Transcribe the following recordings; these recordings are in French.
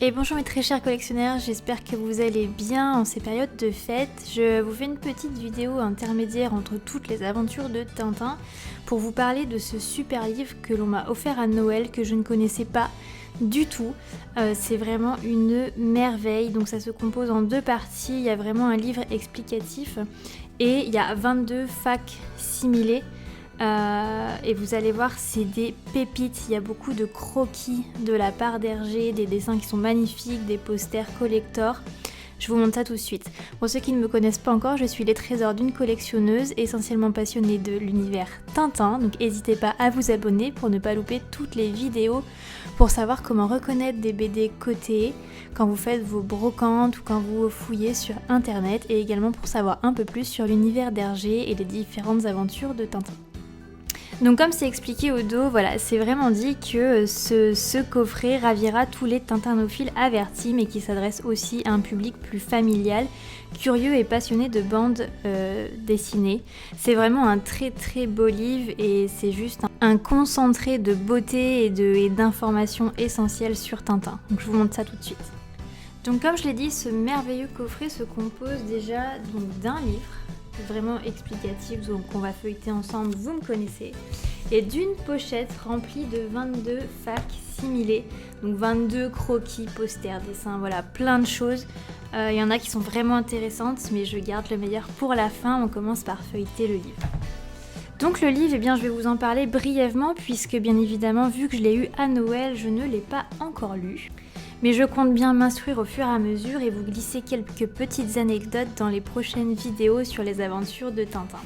Et bonjour mes très chers collectionneurs, j'espère que vous allez bien en ces périodes de fête. Je vous fais une petite vidéo intermédiaire entre toutes les aventures de Tintin pour vous parler de ce super livre que l'on m'a offert à Noël que je ne connaissais pas du tout. C'est vraiment une merveille, donc ça se compose en deux parties, il y a vraiment un livre explicatif et il y a 22 fac-similés. Et vous allez voir, c'est des pépites, il y a beaucoup de croquis de la part d'Hergé, des dessins qui sont magnifiques, des posters collector. Je vous montre ça tout de suite. Pour ceux qui ne me connaissent pas encore, je suis les trésors d'une collectionneuse essentiellement passionnée de l'univers Tintin, donc n'hésitez pas à vous abonner pour ne pas louper toutes les vidéos, pour savoir comment reconnaître des BD cotées quand vous faites vos brocantes ou quand vous fouillez sur internet, et également pour savoir un peu plus sur l'univers d'Hergé et les différentes aventures de Tintin. Donc comme c'est expliqué au dos, voilà, c'est vraiment dit que ce coffret ravira tous les tintinophiles avertis, mais qui s'adresse aussi à un public plus familial, curieux et passionné de bandes dessinées. C'est vraiment un très très beau livre et c'est juste un concentré de beauté et d'informations essentielles sur Tintin. Donc je vous montre ça tout de suite. Donc comme je l'ai dit, ce merveilleux coffret se compose déjà d'un livre vraiment explicatif, donc on va feuilleter ensemble, vous me connaissez, et d'une pochette remplie de 22 fac-similés, donc 22 croquis, posters, dessins, voilà, plein de choses. Il y en a qui sont vraiment intéressantes, mais je garde le meilleur pour la fin. On commence par feuilleter le livre. Donc le livre, eh bien, je vais vous en parler brièvement, puisque bien évidemment, vu que je l'ai eu à Noël, je ne l'ai pas encore lu. Mais je compte bien m'instruire au fur et à mesure et vous glisser quelques petites anecdotes dans les prochaines vidéos sur les aventures de Tintin.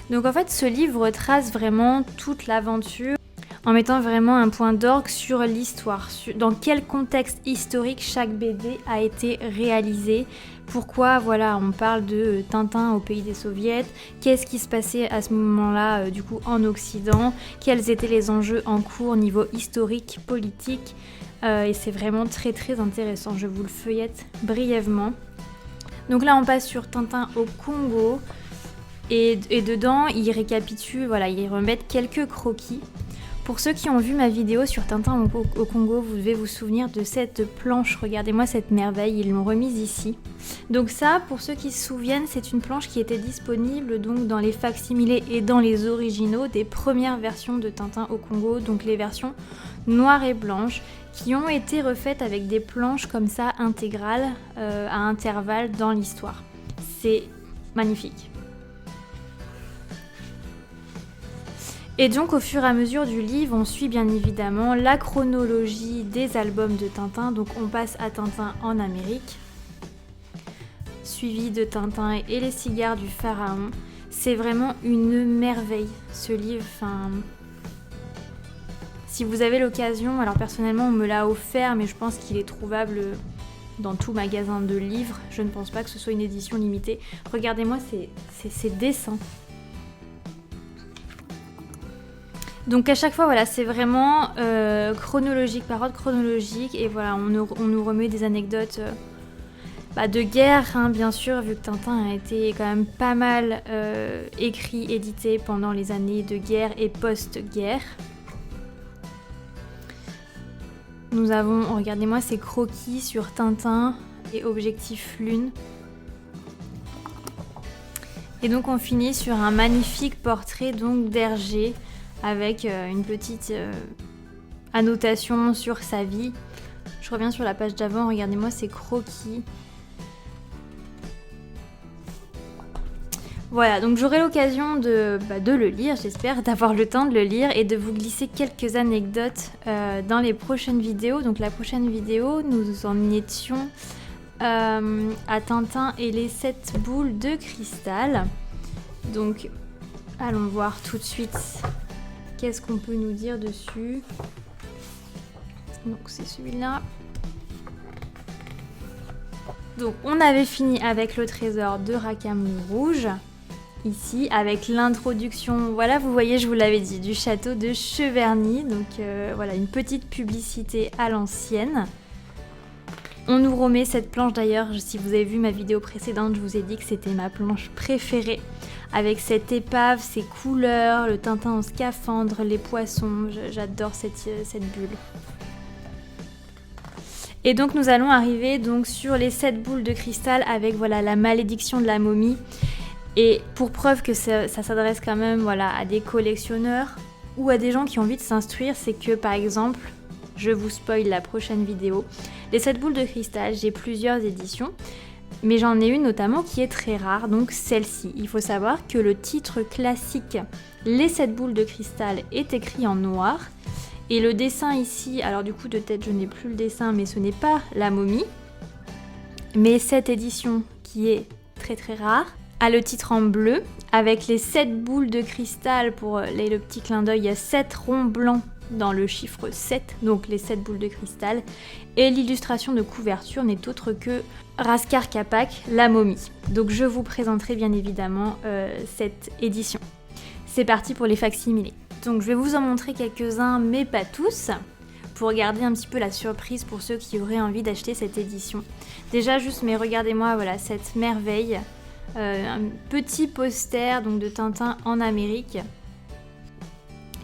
Donc en fait, ce livre retrace vraiment toute l'aventure en mettant vraiment un point d'orgue sur l'histoire, dans quel contexte historique chaque BD a été réalisé, pourquoi voilà, on parle de Tintin au pays des soviets, qu'est-ce qui se passait à ce moment-là du coup en Occident, quels étaient les enjeux en cours au niveau historique, politique, et c'est vraiment très très intéressant, je vous le feuillette brièvement. Donc là on passe sur Tintin au Congo, et dedans ils récapitulent, voilà, ils remettent quelques croquis. Pour ceux qui ont vu ma vidéo sur Tintin au Congo, vous devez vous souvenir de cette planche, regardez-moi cette merveille, ils l'ont remise ici. Donc ça, pour ceux qui se souviennent, c'est une planche qui était disponible donc dans les fac-similés et dans les originaux des premières versions de Tintin au Congo, donc les versions noires et blanches, qui ont été refaites avec des planches comme ça intégrales à intervalles dans l'histoire. C'est magnifique. Et donc au fur et à mesure du livre, on suit bien évidemment la chronologie des albums de Tintin. Donc on passe à Tintin en Amérique, suivi de Tintin et les cigares du pharaon. C'est vraiment une merveille ce livre. Enfin, si vous avez l'occasion, alors personnellement on me l'a offert, mais je pense qu'il est trouvable dans tout magasin de livres. Je ne pense pas que ce soit une édition limitée. Regardez-moi ces dessins. Donc à chaque fois, voilà, c'est vraiment chronologique, par ordre chronologique, et voilà, on nous remet des anecdotes de guerre, hein, bien sûr, vu que Tintin a été quand même pas mal écrit, édité pendant les années de guerre et post-guerre. Nous avons, regardez-moi ces croquis sur Tintin et Objectif Lune. Et donc on finit sur un magnifique portrait donc d'Hergé, avec une petite annotation sur sa vie. Je reviens sur la page d'avant, regardez-moi ces croquis. Voilà, donc j'aurai l'occasion de le lire, j'espère, d'avoir le temps de le lire et de vous glisser quelques anecdotes dans les prochaines vidéos. Donc la prochaine vidéo, nous en étions à Tintin et les 7 boules de cristal. Donc allons voir tout de suite. Qu'est-ce qu'on peut nous dire dessus? Donc c'est celui-là. Donc on avait fini avec le trésor de Racamou Rouge. Ici avec l'introduction, voilà, vous voyez, je vous l'avais dit, du château de Cheverny. Donc voilà, une petite publicité à l'ancienne. On nous remet cette planche d'ailleurs, si vous avez vu ma vidéo précédente, je vous ai dit que c'était ma planche préférée. Avec cette épave, ces couleurs, le Tintin en scaphandre, les poissons, j'adore cette bulle. Et donc nous allons arriver donc sur les 7 boules de cristal avec voilà la malédiction de la momie. Et pour preuve que ça s'adresse quand même voilà, à des collectionneurs ou à des gens qui ont envie de s'instruire, c'est que par exemple, je vous spoil la prochaine vidéo, les 7 boules de cristal, j'ai plusieurs éditions, mais j'en ai une notamment qui est très rare, donc celle-ci. Il faut savoir que le titre classique, les 7 boules de cristal, est écrit en noir. Et le dessin ici, alors du coup de tête je n'ai plus le dessin, mais ce n'est pas la momie. Mais cette édition qui est très très rare, a le titre en bleu, avec les 7 boules de cristal, pour le petit clin d'œil, il y a 7 ronds blancs dans le chiffre 7, donc les 7 boules de cristal. Et l'illustration de couverture n'est autre que Raskar Capac, la momie. Donc je vous présenterai bien évidemment cette édition. C'est parti pour les facsimilés. Donc je vais vous en montrer quelques-uns, mais pas tous, pour garder un petit peu la surprise pour ceux qui auraient envie d'acheter cette édition. Déjà juste, mais regardez-moi, voilà, cette merveille, un petit poster donc, de Tintin en Amérique.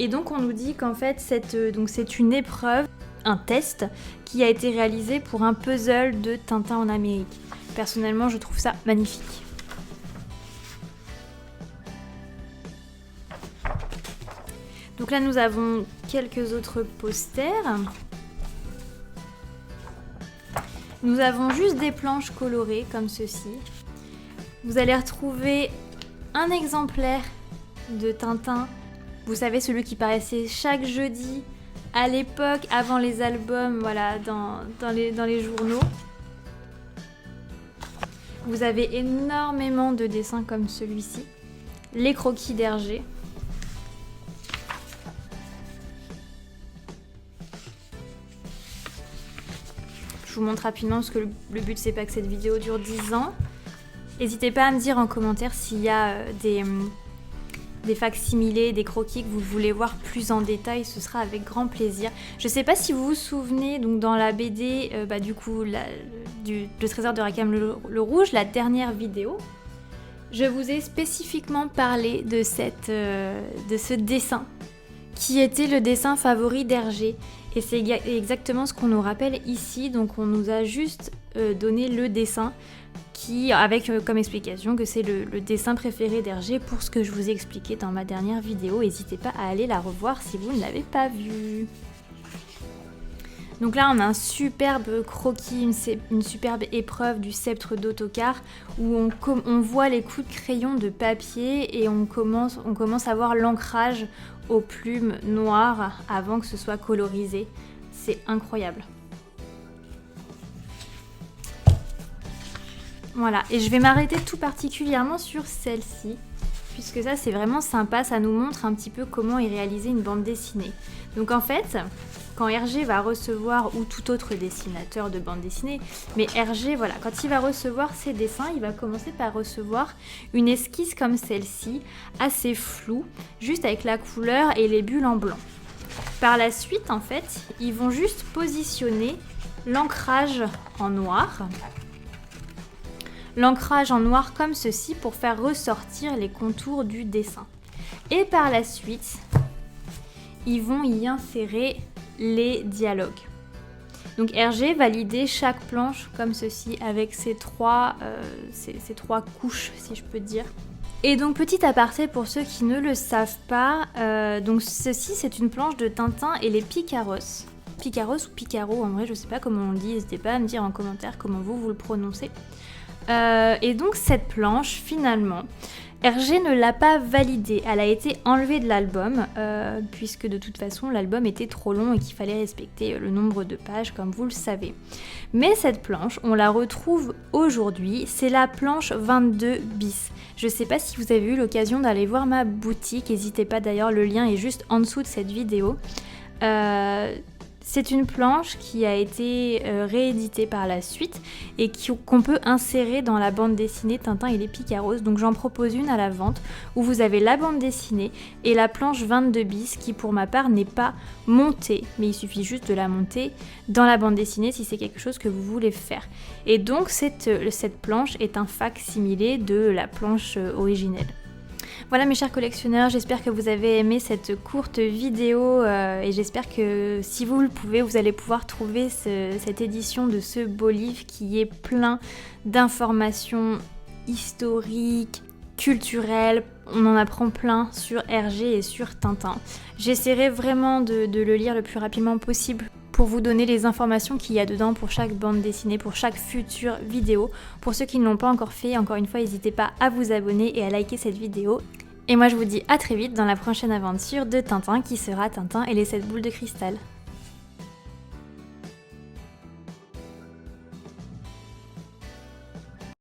Et donc on nous dit qu'en fait c'est une épreuve, un test, qui a été réalisé pour un puzzle de Tintin en Amérique. Personnellement je trouve ça magnifique. Donc là nous avons quelques autres posters. Nous avons juste des planches colorées comme ceci. Vous allez retrouver un exemplaire de Tintin. Vous savez, celui qui paraissait chaque jeudi à l'époque, avant les albums, voilà, dans les journaux. Vous avez énormément de dessins comme celui-ci. Les croquis d'Hergé. Je vous montre rapidement parce que le but c'est pas que cette vidéo dure 10 ans. N'hésitez pas à me dire en commentaire s'il y a des facsimilés, des croquis que vous voulez voir plus en détail, ce sera avec grand plaisir. Je sais pas si vous vous souvenez, donc dans la BD, le trésor de Rackham le Rouge, la dernière vidéo, je vous ai spécifiquement parlé de ce dessin, qui était le dessin favori d'Hergé. Et c'est exactement ce qu'on nous rappelle ici, donc on nous a juste donné le dessin, avec comme explication que c'est le dessin préféré d'Hergé pour ce que je vous ai expliqué dans ma dernière vidéo. N'hésitez pas à aller la revoir si vous ne l'avez pas vue. Donc là on a un superbe croquis, une superbe épreuve du sceptre d'Ottokar où on voit les coups de crayon de papier et on commence à voir l'ancrage aux plumes noires avant que ce soit colorisé. C'est incroyable. Voilà, et je vais m'arrêter tout particulièrement sur celle-ci, puisque ça c'est vraiment sympa, ça nous montre un petit peu comment est réalisée une bande dessinée. Donc en fait, quand Hergé va recevoir, ou tout autre dessinateur de bande dessinée, mais Hergé, voilà, quand il va recevoir ses dessins, il va commencer par recevoir une esquisse comme celle-ci, assez floue, juste avec la couleur et les bulles en blanc. Par la suite, en fait, ils vont juste positionner l'ancrage en noir. L'ancrage en noir comme ceci pour faire ressortir les contours du dessin. Et par la suite, ils vont y insérer les dialogues. Donc Hergé va lider chaque planche comme ceci avec ces trois couches, si je peux dire. Et donc petit aparté pour ceux qui ne le savent pas, donc ceci c'est une planche de Tintin et les Picaros. Picaros ou Picaro en vrai, je sais pas comment on le dit, n'hésitez pas à me dire en commentaire comment vous le prononcez. Et donc cette planche, finalement, Hergé ne l'a pas validée. Elle a été enlevée de l'album, puisque de toute façon l'album était trop long et qu'il fallait respecter le nombre de pages, comme vous le savez. Mais cette planche, on la retrouve aujourd'hui, c'est la planche 22 bis. Je sais pas si vous avez eu l'occasion d'aller voir ma boutique, n'hésitez pas d'ailleurs, le lien est juste en dessous de cette vidéo. C'est une planche qui a été rééditée par la suite et qu'on peut insérer dans la bande dessinée Tintin et les Picaros. Donc j'en propose une à la vente où vous avez la bande dessinée et la planche 22 bis qui pour ma part n'est pas montée, mais il suffit juste de la monter dans la bande dessinée si c'est quelque chose que vous voulez faire. Et donc cette planche est un fac-similé de la planche originelle. Voilà mes chers collectionneurs, j'espère que vous avez aimé cette courte vidéo et j'espère que si vous le pouvez, vous allez pouvoir trouver cette édition de ce beau livre qui est plein d'informations historiques, culturelles. On en apprend plein sur Hergé et sur Tintin. J'essaierai vraiment de le lire le plus rapidement possible pour vous donner les informations qu'il y a dedans pour chaque bande dessinée, pour chaque future vidéo. Pour ceux qui ne l'ont pas encore fait, encore une fois, n'hésitez pas à vous abonner et à liker cette vidéo. Et moi je vous dis à très vite dans la prochaine aventure de Tintin qui sera Tintin et les 7 boules de cristal.